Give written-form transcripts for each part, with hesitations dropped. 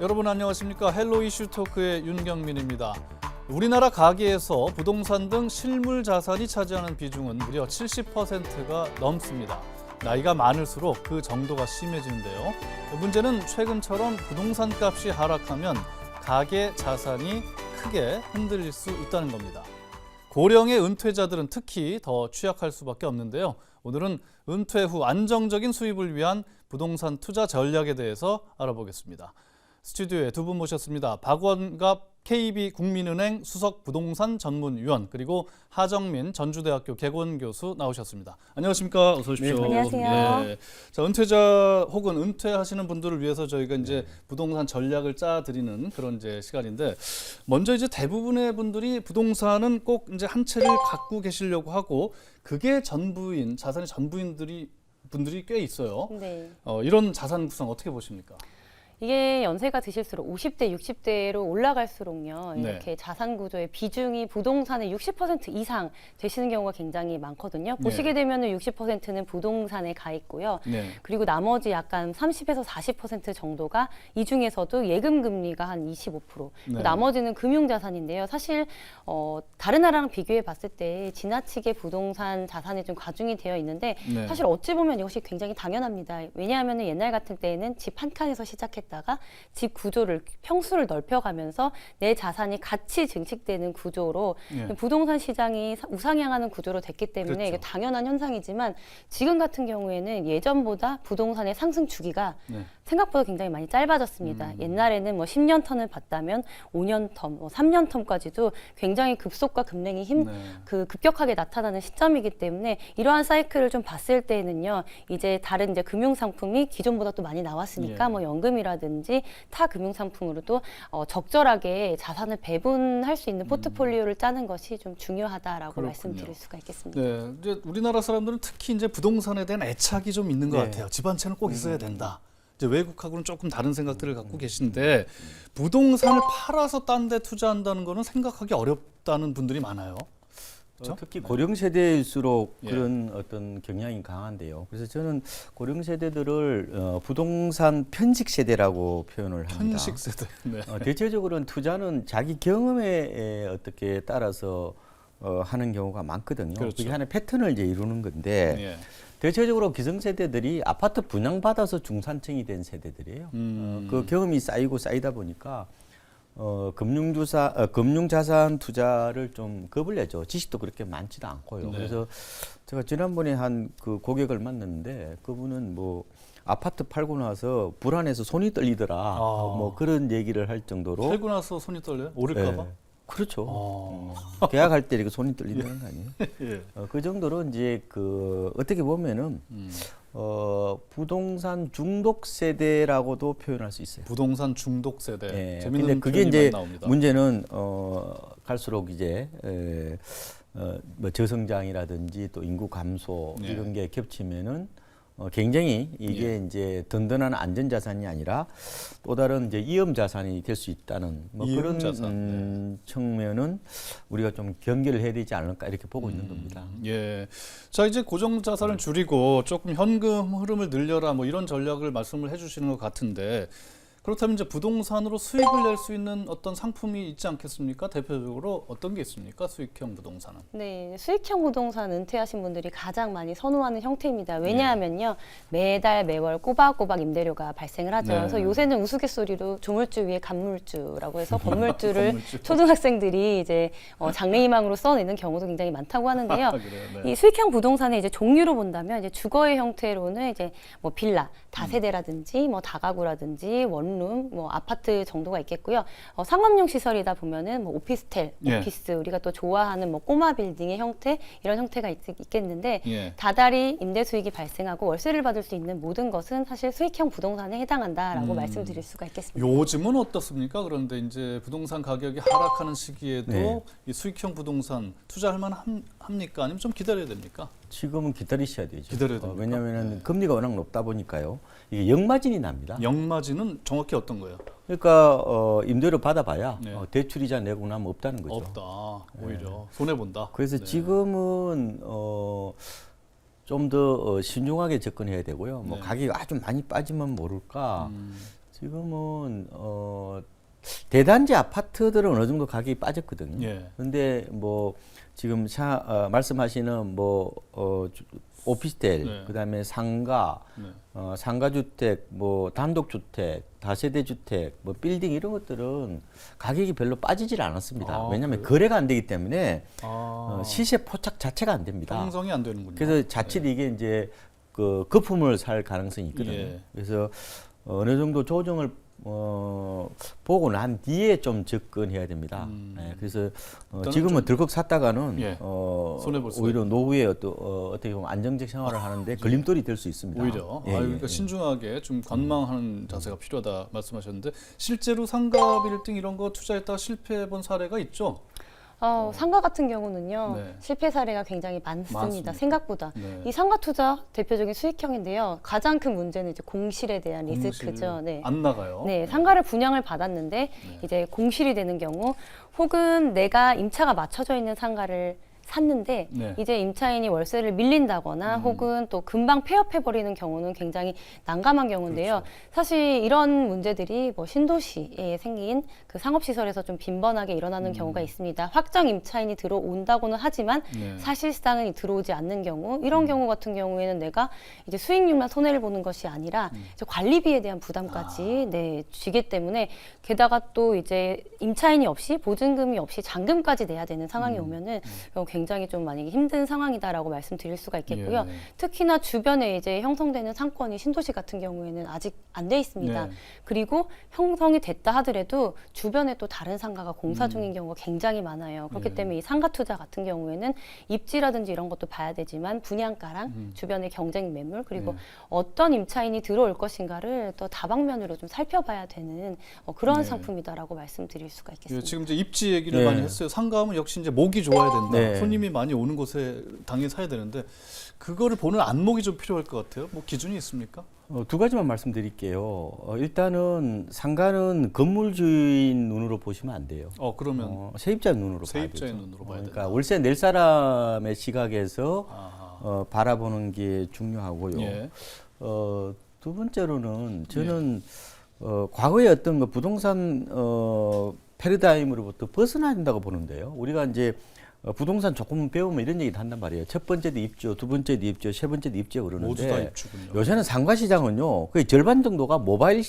여러분 안녕하십니까? 헬로 이슈 토크의 윤경민입니다. 우리나라 가계에서 부동산 등 실물 자산이 차지하는 비중은 무려 70%가 넘습니다. 나이가 많을수록 그 정도가 심해지는데요. 문제는 최근처럼 부동산 값이 하락하면 가계 자산이 크게 흔들릴 수 있다는 겁니다. 고령의 은퇴자들은 특히 더 취약할 수밖에 없는데요. 오늘은 은퇴 후 안정적인 수입을 위한 부동산 투자 전략에 대해서 알아보겠습니다. 스튜디오에 두 분 모셨습니다. 박원갑 KB국민은행 수석부동산 전문위원 그리고 하정민 전주대학교 개건교수 나오셨습니다. 안녕하십니까? 어서 오십시오. 네, 안녕하세요. 네. 자, 은퇴자 혹은 은퇴하시는 분들을 위해서 저희가 이제 부동산 전략을 짜드리는 그런 이제 시간인데 먼저 이제 대부분의 분들이 부동산은 꼭 이제 한 채를 갖고 계시려고 하고 그게 전부인 자산의 분들이 꽤 있어요. 네. 이런 자산 구성 어떻게 보십니까? 이게 연세가 드실수록 50대, 60대로 올라갈수록요. 네. 이렇게 자산 구조의 비중이 부동산의 60% 이상 되시는 경우가 굉장히 많거든요. 보시게 되면은 60%는 부동산에 가 있고요. 네. 그리고 나머지 약간 30에서 40% 정도가 이 중에서도 예금 금리가 한 25%. 네. 나머지는 금융 자산인데요. 사실 다른 나라랑 비교해 봤을 때 지나치게 부동산 자산이 좀 과중이 되어 있는데 네. 사실 어찌 보면 이것이 굉장히 당연합니다. 왜냐하면 옛날 같은 때에는 집 한 칸에서 시작했다가 집 구조를 평수를 넓혀가면서 내 자산이 같이 증식되는 구조로 예. 부동산 시장이 우상향하는 구조로 됐기 때문에 그렇죠. 이게 당연한 현상이지만 지금 같은 경우에는 예전보다 부동산의 상승 주기가 네. 생각보다 굉장히 많이 짧아졌습니다. 옛날에는 뭐 10년 턴을 봤다면 5년 턴, 3년 턴까지도 굉장히 급속과 급냉이 네. 급격하게 나타나는 시점이기 때문에 이러한 사이클을 좀 봤을 때는요, 이제 다른 이제 금융 상품이 기존보다 또 많이 나왔으니까 예. 뭐 연금이라든지 타 금융 상품으로도 적절하게 자산을 배분할 수 있는 포트폴리오를 짜는 것이 좀 중요하다라고 그렇군요. 말씀드릴 수가 있겠습니다. 네, 이제 우리나라 사람들은 특히 이제 부동산에 대한 애착이 좀 있는 것 네. 같아요. 집 한 채는 꼭 있어야 된다. 이제 외국하고는 조금 다른 생각들을 갖고 계신데 부동산을 팔아서 딴 데 투자한다는 거는 생각하기 어렵다는 분들이 많아요. 그렇죠? 특히 고령 세대일수록 예. 그런 어떤 경향이 강한데요. 그래서 저는 고령 세대들을 부동산 편식 세대라고 표현을 합니다. 편식 세대. 네. 대체적으로는 투자는 자기 경험에 어떻게 따라서 하는 경우가 많거든요. 그렇죠. 그게 하나의 패턴을 이제 이루는 건데 예. 대체적으로 기성세대들이 아파트 분양받아서 중산층이 된 세대들이에요. 그 경험이 쌓이다 보니까 금융자산 투자를 좀 겁을 내죠. 지식도 그렇게 많지도 않고요. 네. 그래서 제가 지난번에 한 그 고객을 만났는데 그분은 뭐 아파트 팔고 나서 불안해서 손이 떨리더라. 뭐 그런 얘기를 할 정도로. 팔고 나서 손이 떨려요? 오를까 봐? 예. 그렇죠. 계약할 때 이렇게 손이 떨린다는 거 아니에요? 예. 그 정도로 이제 그 어떻게 보면은 부동산 중독 세대라고도 표현할 수 있어요. 부동산 중독 세대. 예. 재밌는 근데 그게 표현이 이제 많이 나옵니다. 문제는 갈수록 이제 뭐 저성장이라든지 또 인구 감소 예. 이런 게 겹치면은 굉장히 이게 이제 든든한 안전 자산이 아니라 또 다른 이제 위험 자산이 될 수 있다는 뭐 위험 그런 자산, 측면은 우리가 좀 경계를 해야 되지 않을까 이렇게 보고 있는 겁니다. 예. 자, 이제 고정 자산을 줄이고 조금 현금 흐름을 늘려라 뭐 이런 전략을 말씀을 해주시는 것 같은데 그렇다면 이제 부동산으로 수익을 낼 수 있는 어떤 상품이 있지 않겠습니까? 대표적으로 어떤 게 있습니까? 수익형 부동산은. 네, 수익형 부동산 은퇴하신 분들이 가장 많이 선호하는 형태입니다. 왜냐하면요, 매달 매월 꼬박꼬박 임대료가 발생을 하죠. 네. 그래서 요새는 우스갯소리로 조물주 위에 간물주라고 해서 건물주를 건물주. 초등학생들이 이제 장래희망으로 써내는 경우도 굉장히 많다고 하는데요. 그래요, 네. 이 수익형 부동산의 이제 종류로 본다면 이제 주거의 형태로는 이제 뭐 빌라, 다세대라든지 뭐 다가구라든지 원룸, 뭐 아파트 정도가 있겠고요. 상업용 시설이다 보면은 뭐 오피스텔, 예. 오피스 우리가 또 좋아하는 뭐 꼬마 빌딩의 형태 이런 형태가 있겠는데 예. 다달이 임대 수익이 발생하고 월세를 받을 수 있는 모든 것은 사실 수익형 부동산에 해당한다라고 말씀드릴 수가 있겠습니다. 요즘은 어떻습니까? 그런데 이제 부동산 가격이 하락하는 시기에도 네. 이 수익형 부동산 투자할 만합니까? 아니면 좀 기다려야 됩니까? 지금은 기다리셔야 되죠. 기다려야 됩니까? 왜냐하면 금리가 워낙 높다 보니까요. 이게 역마진이 납니다. 영마진은 정확히 어떤 거예요? 그러니까 임대료 받아봐야 네. 대출이자 내고 나면 없다는 거죠. 없다. 오히려 손해 본다. 그래서 네. 지금은 좀 더 신중하게 접근해야 되고요. 뭐 네. 가격이 아주 많이 빠지면 모를까. 지금은 대단지 아파트들은 어느 정도 가격이 빠졌거든요. 예. 근데 뭐 지금 말씀하시는 오피스텔, 네. 그다음에 상가, 네. 상가주택, 뭐 단독주택, 다세대주택, 뭐 빌딩 이런 것들은 가격이 별로 빠지질 않았습니다. 아, 왜냐하면 그래요? 거래가 안 되기 때문에 아, 시세 포착 자체가 안 됩니다. 형성이 안 되는군요. 그래서 자칫 이게 이제 그 거품을 살 가능성이 있거든요. 예. 그래서 어느 정도 조정을 보고 난 뒤에 좀 접근해야 됩니다. 예, 그래서 지금은 들컥 샀다가는 예, 손해볼 수가 오히려 노후에 어떻게 보면 안정적 생활을 하는데 걸림돌이 될 수 있습니다. 오히려 예, 그러니까 예. 신중하게 좀 관망하는 자세가 필요하다 말씀하셨는데 실제로 상가 빌딩 이런 거 투자했다가 실패해 본 사례가 있죠? 상가 같은 경우는요, 네. 실패 사례가 굉장히 많습니다. 많습니까? 생각보다. 네. 이 상가 투자 대표적인 수익형인데요. 가장 큰 문제는 이제 공실에 대한 리스크죠. 네. 안 나가요. 네, 상가를 분양을 받았는데 이제 공실이 되는 경우, 혹은 내가 임차가 맞춰져 있는 상가를 샀는데 네. 이제 임차인이 월세를 밀린다거나 혹은 또 금방 폐업해버리는 경우는 굉장히 난감한 경우인데요. 그렇죠. 사실 이런 문제들이 뭐 신도시에 생긴 그 상업시설에서 좀 빈번하게 일어나는 경우가 있습니다. 확정 임차인이 들어온다고는 하지만 네. 사실상은 들어오지 않는 경우, 이런 경우 같은 경우에는 내가 이제 수익률만 손해를 보는 것이 아니라 이제 관리비에 대한 부담까지 네, 쥐기 때문에, 게다가 또 이제 임차인이 없이 보증금이 없이 잔금까지 내야 되는 상황이 오면은 굉장히 좀 만약에 힘든 상황이다라고 말씀드릴 수가 있겠고요. 예. 특히나 주변에 이제 형성되는 상권이 신도시 같은 경우에는 아직 안 돼 있습니다. 네. 그리고 형성이 됐다 하더라도 주변에 또 다른 상가가 공사 중인 경우가 굉장히 많아요. 그렇기 예. 때문에 이 상가 투자 같은 경우에는 입지라든지 이런 것도 봐야 되지만 분양가랑 주변의 경쟁 매물, 그리고 네. 어떤 임차인이 들어올 것인가를 또 다방면으로 좀 살펴봐야 되는 그런 네. 상품이다라고 말씀드릴 수가 예, 있겠습니다. 지금 이제 입지 얘기를 네. 많이 했어요. 상가하면 역시 이제 목이 좋아야 된다. 네. 손님이 많이 오는 곳에 당연히 사야 되는데 그거를 보는 안목이 좀 필요할 것 같아요. 뭐 기준이 있습니까? 두 가지만 말씀드릴게요. 일단은 상가는 건물주인 눈으로 보시면 안 돼요. 그러면 세입자 눈으로 세입자의 봐야 되죠. 눈으로 봐야 그러니까 된다. 월세 낼 사람의 시각에서 아하. 바라보는 게 중요하고요. 예. 두 번째로는 저는 과거의 어떤 그 부동산 패러다임으로부터 벗어나야 된다고 보는데요. 우리가 이제 부동산 조금 배우면 이런 얘기도 한단 말이에요. 첫 번째도 입주, 두 번째도 입주, 세 번째도 입주 그러는데 모두 다 입주군요. 요새는 상가 시장은요, 거의 절반 정도가 모바일이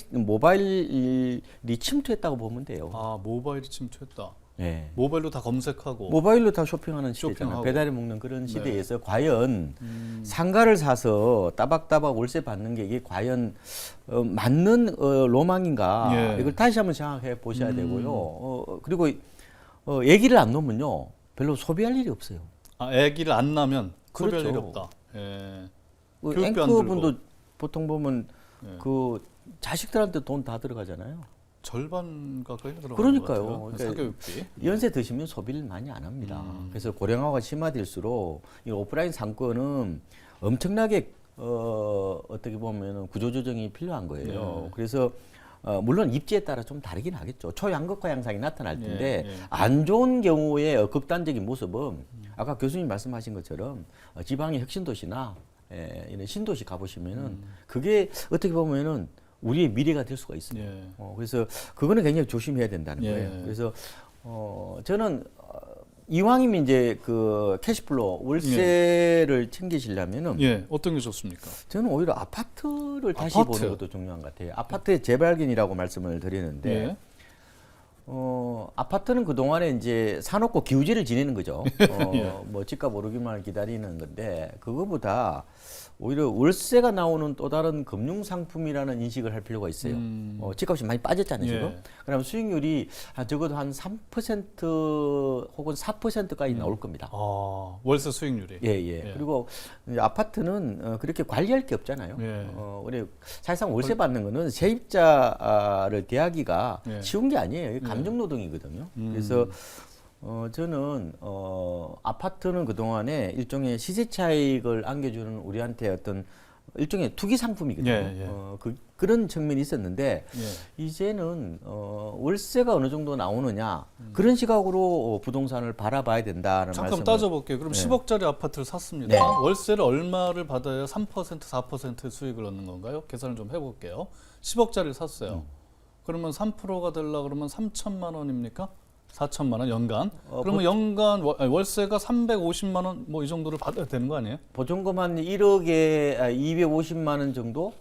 침투했다고 보면 돼요. 모바일이 침투했다. 예. 모바일로 다 검색하고. 모바일로 다 쇼핑하는 시대잖아요. 쇼핑하고. 배달해 먹는 그런 네. 시대에서 과연 상가를 사서 따박따박 월세 받는 게 이게 과연 맞는 로망인가? 예. 이걸 다시 한번 생각해 보셔야 되고요. 그리고 얘기를 안 놓으면요, 별로 소비할 일이 없어요. 아기를 안 낳으면 소비할 그렇죠. 일이 없다. 예. 그 교육비 안 앵커분도 들고. 보통 보면 예. 그 자식들한테 돈 다 들어가잖아요. 절반 가까이 들어가는 그러니까요. 것 같아요. 그러니까 사교육비. 연세 드시면 소비를 많이 안 합니다. 그래서 고령화가 심화될수록 이 오프라인 상권은 엄청나게 어떻게 보면 구조조정이 필요한 거예요. 네. 그래서 물론 입지에 따라 좀 다르긴 하겠죠. 초양극화 현상이 나타날 텐데 예, 예. 안 좋은 경우의 극단적인 모습은 아까 교수님 말씀하신 것처럼 지방의 혁신도시나 이런 신도시 가보시면은 그게 어떻게 보면은 우리의 미래가 될 수가 있습니다. 예. 그래서 그거는 굉장히 조심해야 된다는 예. 거예요. 그래서 저는 이왕이면 이제 그 캐시플로우 월세를 챙기시려면은 예, 어떤 게 좋습니까? 저는 오히려 아파트를 다시 아파트. 보는 것도 중요한 것 같아요. 아파트의 재발견이라고 말씀을 드리는데 예. 아파트는 그 동안에 이제 사놓고 기우제를 지내는 거죠. 예. 뭐 집값 오르기만 기다리는 건데 그거보다 오히려 월세가 나오는 또 다른 금융 상품이라는 인식을 할 필요가 있어요. 집값이 많이 빠졌잖아요, 예. 지금. 그러면 수익률이 적어도 한 3% 혹은 4%까지 나올 겁니다. 월세 수익률이. 예, 예. 그리고 이제 아파트는 그렇게 관리할 게 없잖아요. 예. 우리 사실상 월세 받는 거는 세입자를 대하기가 예. 쉬운 게 아니에요. 이게 감정노동이거든요. 그래서 저는 아파트는 그 동안에 일종의 시세 차익을 안겨주는 우리한테 어떤 일종의 투기 상품이거든요. 예, 예. 그런 측면이 있었는데 예. 이제는 월세가 어느 정도 나오느냐 그런 시각으로 부동산을 바라봐야 된다는 잠깐 말씀을 따져볼게요. 그럼 네. 10억짜리 아파트를 샀습니다. 네. 월세를 얼마를 받아야 3%, 4% 수익을 얻는 건가요? 계산을 좀 해볼게요. 10억짜리를 샀어요. 그러면 3%가 되려 그러면 3천만 원입니까? 4천만 원 연간. 그러면 연간 월세가 350만 원 뭐 이 정도를 받아야 되는 거 아니에요? 보증금 한 1억에 250만 원 정도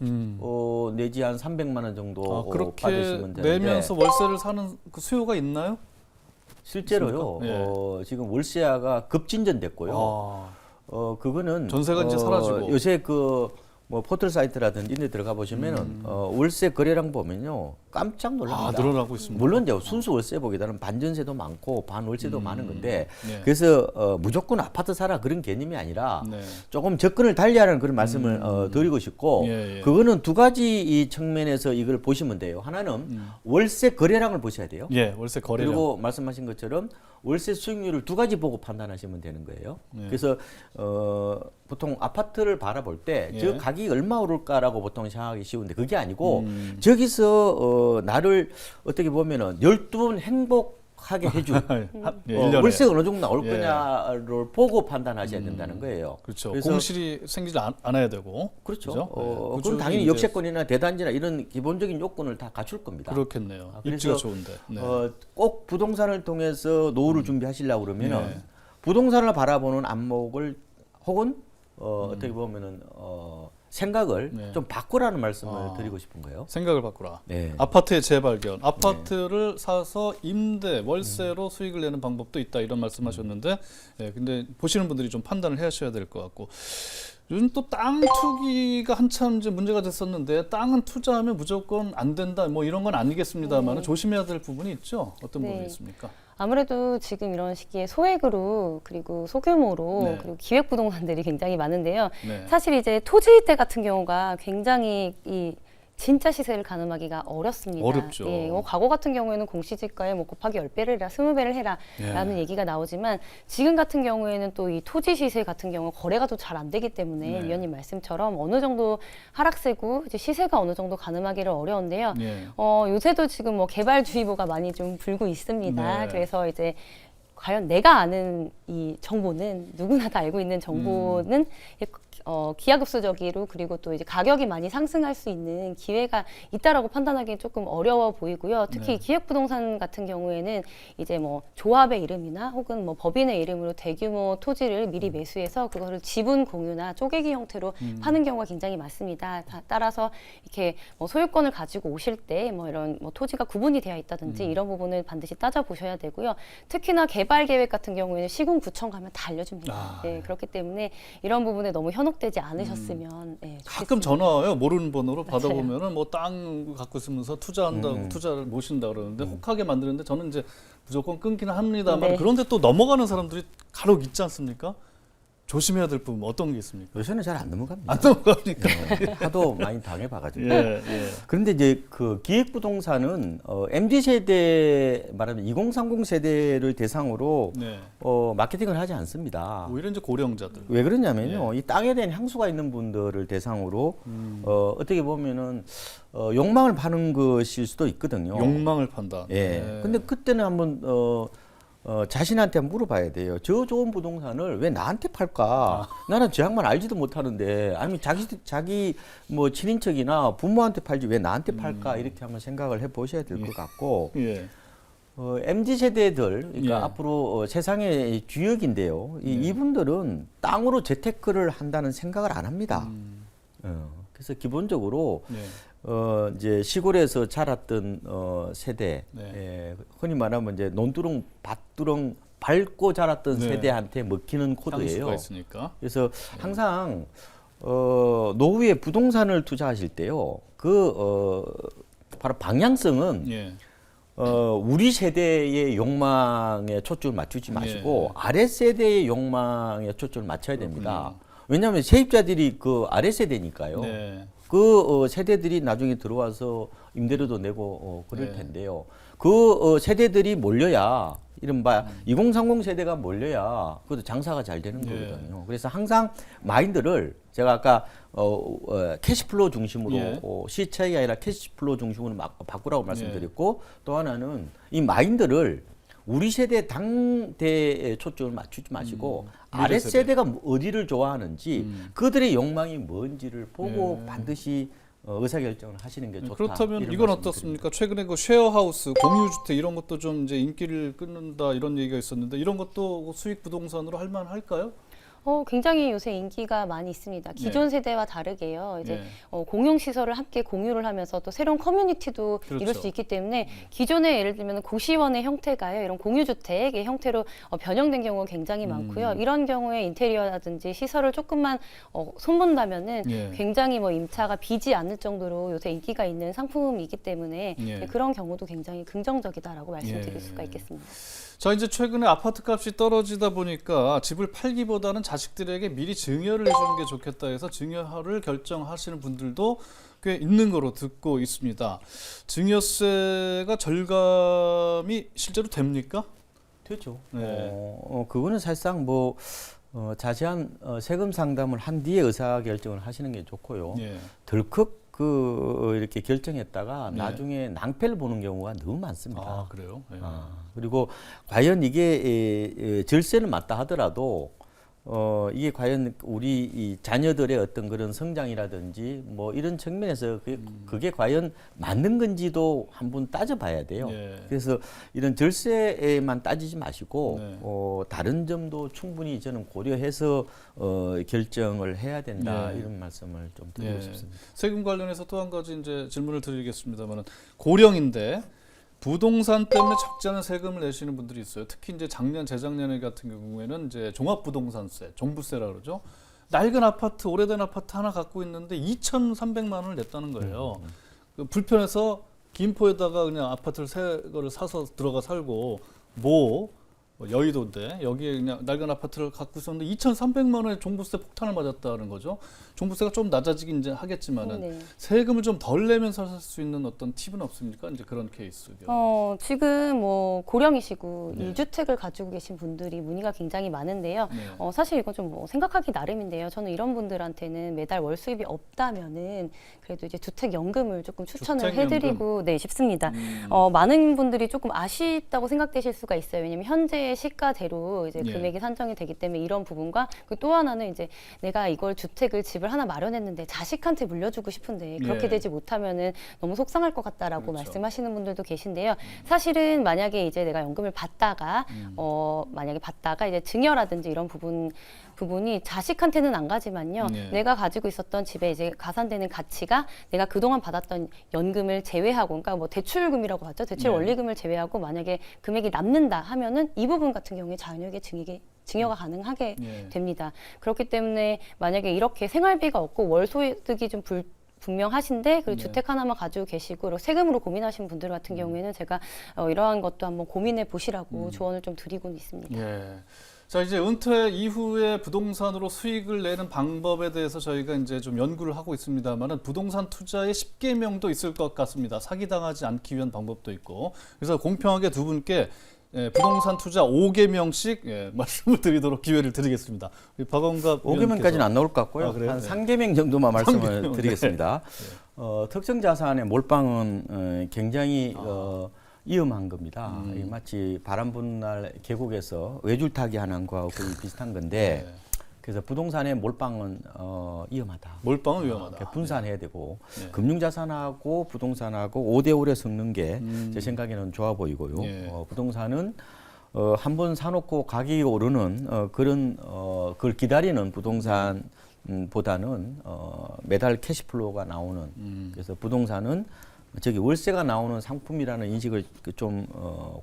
내지 한 300만 원 정도 그렇게 받으시면 되는데 내면서 월세를 사는 그 수요가 있나요? 실제로요. 예. 지금 월세화가 급진전됐고요. 그거는 전세가 이제 사라지고. 요새 뭐 포털 사이트라든지 이런 데 들어가 보시면은 월세 거래량 보면요 깜짝 놀랍니다. 늘어나고 있습니다. 물론 이제 순수 월세 보기보다는 반전세도 많고 반월세도 많은 건데 네. 그래서 무조건 아파트 사라 그런 개념이 아니라 네. 조금 접근을 달리하는 그런 말씀을 드리고 싶고 예, 예. 그거는 두 가지 이 측면에서 이걸 보시면 돼요. 하나는 월세 거래량을 보셔야 돼요. 예, 월세 거래량. 그리고 말씀하신 것처럼 월세 수익률을 두 가지 보고 판단하시면 되는 거예요. 네. 그래서 보통 아파트를 바라볼 때 저 예. 가격이 얼마 오를까라고 보통 생각하기 쉬운데 그게 아니고 저기서 나를 어떻게 보면은 12번 행복하게 해줄 예, 1년에. 월세가 어느 정도 나올 예. 거냐를 보고 판단하셔야 된다는 거예요. 그렇죠. 그래서 공실이 생기지 않아야 되고. 그렇죠. 그죠? 예. 그건 구축이 당연히 이제 역세권이나 대단지나 이런 기본적인 요건을 다 갖출 겁니다. 그렇겠네요. 그래서, 입지가 좋은데. 네. 꼭 부동산을 통해서 노후를 준비하시려고 그러면은 네. 부동산을 바라보는 안목을 혹은 어떻게 보면은 생각을 네. 좀 바꾸라는 말씀을 드리고 싶은 거예요. 생각을 바꾸라. 네. 아파트의 재발견. 아파트를 사서 임대, 월세로 수익을 내는 방법도 있다. 이런 말씀하셨는데, 예, 근데 보시는 분들이 좀 판단을 하셔야 될 것 같고. 요즘 또 땅 투기가 한참 이제 문제가 됐었는데 땅은 투자하면 무조건 안 된다. 뭐 이런 건 아니겠습니다만 조심해야 될 부분이 있죠. 어떤 네. 부분이 있습니까? 아무래도 지금 이런 시기에 소액으로 그리고 소규모로 네. 그리고 기획 부동산들이 굉장히 많은데요. 네. 사실 이제 토지일 때 같은 경우가 굉장히 이 진짜 시세를 가늠하기가 어렵습니다. 어렵죠. 예, 과거 같은 경우에는 공시지가에 뭐 곱하기 10배를 해라, 20배를 해라라는 예. 얘기가 나오지만 지금 같은 경우에는 또 이 토지 시세 같은 경우 거래가 또 잘 안 되기 때문에 네. 위원님 말씀처럼 어느 정도 하락세고 이제 시세가 어느 정도 가늠하기를 어려운데요. 예. 요새도 지금 뭐 개발주의보가 많이 좀 불고 있습니다. 네. 그래서 이제 과연 내가 아는 이 정보는 누구나 다 알고 있는 정보는 기하급수적으로 그리고 또 이제 가격이 많이 상승할 수 있는 기회가 있다라고 판단하기는 조금 어려워 보이고요. 특히 네. 기획부동산 같은 경우에는 이제 뭐 조합의 이름이나 혹은 뭐 법인의 이름으로 대규모 토지를 미리 매수해서 그거를 지분 공유나 쪼개기 형태로 파는 경우가 굉장히 많습니다. 따라서 이렇게 뭐 소유권을 가지고 오실 때 뭐 이런 뭐 토지가 구분이 되어 있다든지 이런 부분을 반드시 따져 보셔야 되고요. 특히나 개발 계획 같은 경우에는 시군구청 가면 다 알려줍니다. 네, 그렇기 때문에 이런 부분에 너무 현혹되지 않으셨으면 네, 가끔 전화 와요. 모르는 번호로 맞아요. 받아보면은 뭐 땅 갖고 있으면서 투자한다고 투자를 모신다 그러는데 혹하게 만드는데 저는 이제 무조건 끊기는 합니다만 네. 그런데 또 넘어가는 사람들이 간혹 있지 않습니까? 조심해야 될 부분 어떤 게 있습니까? 요새는 잘 안 넘어갑니다. 안 넘어갑니까? 네, 하도 많이 당해봐가지고. 예, 예. 그런데 이제 그 기획부동산은 MZ 세대 말하면 2030 세대를 대상으로 네. 마케팅을 하지 않습니다. 오히려 이제 고령자들. 왜 그러냐면요, 예. 이 땅에 대한 향수가 있는 분들을 대상으로 어떻게 보면은 욕망을 파는 것일 수도 있거든요. 욕망을 판다. 예. 네. 근데 그때는 한번 자신한테 한번 물어봐야 돼요. 저 좋은 부동산을 왜 나한테 팔까? 나는 저 양반 알지도 못하는데, 아니면 자기 뭐 친인척이나 부모한테 팔지 왜 나한테 팔까? 이렇게 한번 생각을 해 보셔야 될 것 같고, 예. MZ 세대들, 그러니까 예. 앞으로 세상의 주역인데요. 이분들은 땅으로 재테크를 한다는 생각을 안 합니다. 그래서 기본적으로 네. 이제 시골에서 자랐던 세대, 네. 흔히 말하면 이제 논두렁, 밭두렁 밟고 자랐던 네. 세대한테 먹히는 코드예요. 향수가 있으니까. 그래서 항상 노후에 부동산을 투자하실 때요, 바로 방향성은 예. 우리 세대의 욕망에 초점을 맞추지 마시고 아래 세대의 욕망에 초점을 맞춰야 됩니다. 왜냐하면 세입자들이 그 아래 세대니까요. 네. 그 세대들이 나중에 들어와서 임대료도 내고 그럴 네. 텐데요. 그 세대들이 몰려야 이른바 2030 세대가 몰려야 그것도 장사가 잘 되는 네. 거거든요. 그래서 항상 마인드를 제가 아까 캐시플로우 중심으로 예. 시차익이 아니라 캐시플로우 중심으로 바꾸라고 예. 말씀드렸고 또 하나는 이 마인드를 우리 세대 당대에 초점을 맞추지 마시고 아래 세대가 어디를 좋아하는지 그들의 욕망이 뭔지를 보고 반드시 의사결정을 하시는 게 좋다. 그렇다면 이런 이건 말씀을 어떻습니까? 최근에 그 쉐어하우스, 공유주택 이런 것도 좀 이제 인기를 끊는다 이런 얘기가 있었는데 이런 것도 수익 부동산으로 할 만할까요? 굉장히 요새 인기가 많이 있습니다. 기존 세대와 다르게요. 이제 예. 공용 시설을 함께 공유를 하면서 또 새로운 커뮤니티도 그렇죠. 이룰 수 있기 때문에 기존에 예를 들면 고시원의 형태가요, 이런 공유주택의 형태로 변형된 경우가 굉장히 많고요. 이런 경우에 인테리어라든지 시설을 조금만 손본다면은 예. 굉장히 뭐 임차가 비지 않을 정도로 요새 인기가 있는 상품이기 때문에 예. 그런 경우도 굉장히 긍정적이다라고 말씀드릴 예. 수가 있겠습니다. 자, 이제 최근에 아파트 값이 떨어지다 보니까 집을 팔기보다는 자식들에게 미리 증여를 해주는 게 좋겠다 해서 증여를 결정하시는 분들도 꽤 있는 거로 듣고 있습니다. 증여세가 절감이 실제로 됩니까? 되죠. 네. 그거는 사실상 뭐 자세한 세금 상담을 한 뒤에 의사 결정을 하시는 게 좋고요. 예. 덜컥 이렇게 결정했다가 네. 나중에 낭패를 보는 경우가 너무 많습니다. 아, 그래요? 예. 그리고 과연 이게 절세는 맞다 하더라도 이게 과연 우리 이 자녀들의 어떤 그런 성장이라든지 뭐 이런 측면에서 그게 과연 맞는 건지도 한번 따져봐야 돼요. 예. 그래서 이런 절세에만 따지지 마시고 네. 다른 점도 충분히 저는 고려해서 결정을 해야 된다 예. 이런 말씀을 좀 드리고 예. 싶습니다. 세금 관련해서 또 한 가지 이제 질문을 드리겠습니다만은 고령인데 부동산 때문에 적지 않은 세금을 내시는 분들이 있어요. 특히 이제 작년, 재작년 같은 경우에는 이제 종합부동산세, 종부세라 그러죠. 낡은 아파트, 오래된 아파트 하나 갖고 있는데 2,300만 원을 냈다는 거예요. 그 불편해서 김포에다가 그냥 아파트를 새 거를 사서 들어가 살고 여의도인데 여기에 그냥 낡은 아파트를 갖고 있었는데 2,300만 원의 종부세 폭탄을 맞았다는 거죠. 종부세가 좀 낮아지긴 이제 하겠지만은 네. 세금을 좀 덜 내면서 살 수 있는 어떤 팁은 없습니까? 이제 그런 케이스. 지금 뭐 고령이시고 네. 1주택을 가지고 계신 분들이 문의가 굉장히 많은데요. 네. 사실 이건 좀 뭐 생각하기 나름인데요. 저는 이런 분들한테는 매달 월 수입이 없다면은 그래도 이제 주택연금을 조금 추천을 주택연금? 해드리고 싶습니다. 많은 분들이 조금 아쉽다고 생각되실 수가 있어요. 왜냐면 현재 시가대로 이제 예. 금액이 산정이 되기 때문에 이런 부분과 또 하나는 이제 내가 이걸 집을 하나 마련했는데 자식한테 물려주고 싶은데 그렇게 예. 되지 못하면은 너무 속상할 것 같다라고 그렇죠. 말씀하시는 분들도 계신데요. 사실은 만약에 이제 내가 연금을 받다가 만약에 받다가 이제 증여라든지 이런 부분이 자식한테는 안 가지만요. 네. 내가 가지고 있었던 집에 이제 가산되는 가치가 내가 그동안 받았던 연금을 제외하고, 그러니까 뭐 대출금이라고 하죠. 대출 네. 원리금을 제외하고 만약에 금액이 남는다 하면은 이 부분 같은 경우에 자녀에게 증여가 가능하게 예. 됩니다. 그렇기 때문에 만약에 이렇게 생활비가 없고 월 소득이 좀 분명하신데 그리고 네. 주택 하나만 가지고 계시고 그리고 세금으로 고민하시는 분들 같은 경우에는 제가 이러한 것도 한번 고민해 보시라고 조언을 좀 드리고는 있습니다. 예. 자, 이제 은퇴 이후에 부동산으로 수익을 내는 방법에 대해서 저희가 이제 좀 연구를 하고 있습니다만은 부동산 투자의 10계명도 있을 것 같습니다. 사기당하지 않기 위한 방법도 있고. 그래서 공평하게 두 분께 부동산 투자 5계명씩 말씀을 드리도록 기회를 드리겠습니다. 우리 박원갑 5계명까지는 안 나올 것 같고요. 아, 그래요? 한 네. 3계명 정도만 말씀을 3계명, 드리겠습니다. 특정 자산의 몰빵은 굉장히 위험한 겁니다. 이 마치 바람 부는 날 계곡에서 외줄타기 하는 거하고 거의 비슷한 건데 네. 그래서 부동산의 몰빵은 위험하다. 몰빵은 위험하다. 분산해야 되고 네. 금융자산하고 부동산하고 5대5를 섞는 게 제 생각에는 좋아 보이고요. 예. 부동산은 한 번 사놓고 가격이 오르는 그걸 기다리는 부동산보다는 매달 캐시플로우가 나오는 그래서 부동산은 월세가 나오는 상품이라는 인식을 좀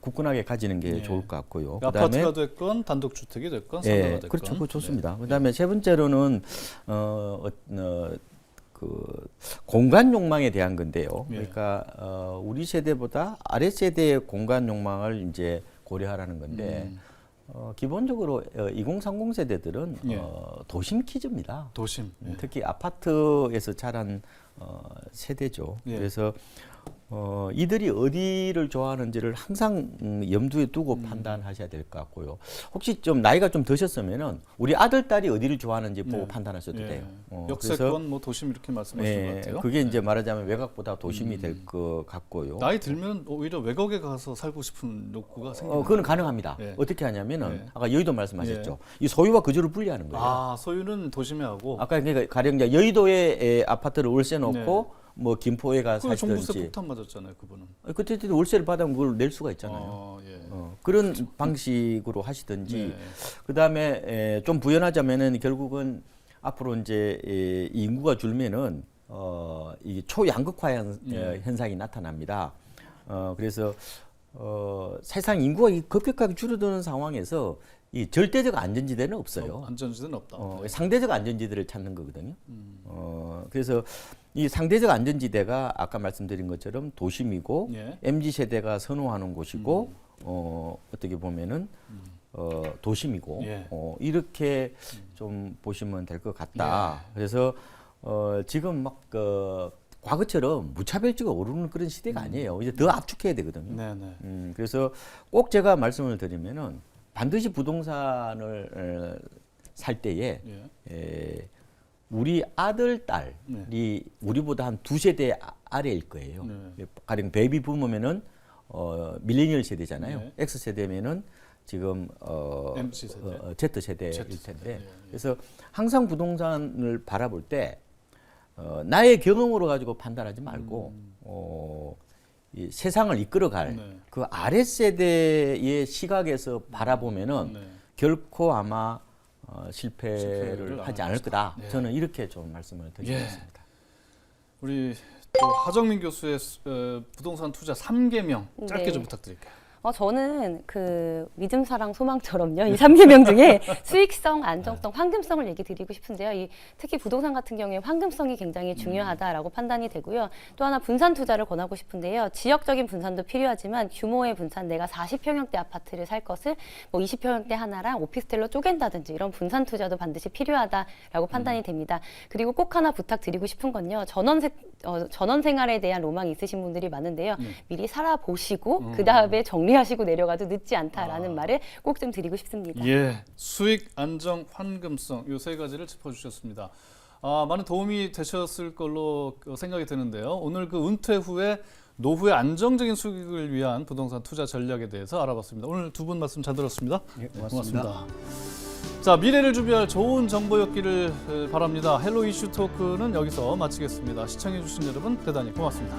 굳건하게 가지는 게 예. 좋을 것 같고요. 아파트가 됐건 단독주택이 됐건 상가가 예, 됐건. 그렇죠, 그거 좋습니다. 네. 그다음에 세 번째로는 그 공간 욕망에 대한 건데요. 예. 그러니까 우리 세대보다 아래 세대의 공간 욕망을 이제 고려하라는 건데 기본적으로 2030 세대들은 예. 도심 키즈입니다. 도심. 예. 특히 아파트에서 자란 세대죠. 예. 그래서 이들이 어디를 좋아하는지를 항상 염두에 두고 판단하셔야 될 것 같고요. 혹시 좀 나이가 좀 드셨으면은 우리 아들 딸이 어디를 좋아하는지 보고 네. 판단하셔도 예. 돼요. 역세권, 뭐 도심 이렇게 말씀하시는 것 같아요. 그게 이제 말하자면 외곽보다 도심이 될 것 같고요. 나이 들면 오히려 외곽에 가서 살고 싶은 욕구가 생겨요. 그건 가능합니다. 예. 어떻게 하냐면은 예. 아까 여의도 말씀하셨죠. 이 소유와 거주를 분리하는 거예요. 아, 소유는 도심에 하고. 아까 그러니까 가령 이제 여의도에 아파트를 월세 놓고 뭐 김포에 가 그 종부세 사시든지 폭탄 맞았잖아요, 그분은. 그때 월세를 받으면 그걸 낼 수가 있잖아요. 예. 그런 방식으로 하시든지 네. 그다음에 좀 부연하자면은 결국은 앞으로 이제 이 인구가 줄면은 이 초양극화 현상이 나타납니다. 그래서 세상 인구가 급격하게 줄어드는 상황에서 이 절대적 안전지대는 없어요. 안전지대는 없다. 상대적 안전지대를 찾는 거거든요. 그래서 이 상대적 안전지대가 아까 말씀드린 것처럼 도심이고 예. MZ 세대가 선호하는 곳이고 어떻게 보면은 도심이고 예. 이렇게 좀 보시면 될 것 같다. 그래서 지금 막 과거처럼 무차별지가 오르는 그런 시대가 아니에요. 이제 더 압축해야 되거든요. 네네. 그래서 꼭 제가 말씀을 드리면은 반드시 부동산을 살 때에 예. 우리 아들, 딸이 네. 우리보다 한 두 세대 아래일 거예요. 네. 가령 베이비 부모면은 밀레니얼 세대잖아요. 네. X 세대면은 지금 MZ 세대. Z 세대일 텐데. 세대. 예. 그래서 항상 부동산을 바라볼 때 나의 경험으로 가지고 판단하지 말고 이 세상을 이끌어갈 네. 그 아래 세대의 시각에서 바라보면은 네. 결코 아마 실패를 실패를 하지 안 않을 거다. 네. 저는 이렇게 좀 말씀을 드리겠습니다. 우리 또 하정민 교수의 부동산 투자 3계명 짧게 네. 좀 부탁드릴게요. 저는 그 믿음, 사랑, 소망처럼요. 이 3계명 중에 수익성, 안정성, 황금성을 얘기 드리고 싶은데요. 특히 부동산 같은 경우에 황금성이 굉장히 중요하다라고 판단이 되고요. 또 하나 분산 투자를 권하고 싶은데요. 지역적인 분산도 필요하지만 규모의 분산, 내가 40평형대 아파트를 살 것을 뭐 20평형대 하나랑 오피스텔로 쪼갠다든지 이런 분산 투자도 반드시 필요하다라고 판단이 됩니다. 그리고 꼭 하나 부탁드리고 싶은 건요. 전원 생활에 대한 로망이 있으신 분들이 많은데요. 미리 살아보시고 그 다음에 정리하시고 내려가도 늦지 않다라는 말을 꼭 좀 드리고 싶습니다. 예, 수익, 안정, 환금성 이 세 가지를 짚어주셨습니다. 많은 도움이 되셨을 걸로 생각이 드는데요. 오늘 그 은퇴 후에 노후의 안정적인 수익을 위한 부동산 투자 전략에 대해서 알아봤습니다. 오늘 두 분 말씀 잘 들었습니다. 예, 고맙습니다. 자, 미래를 준비할 좋은 정보였기를 바랍니다. 헬로 이슈 토크는 여기서 마치겠습니다. 시청해주신 여러분 대단히 고맙습니다.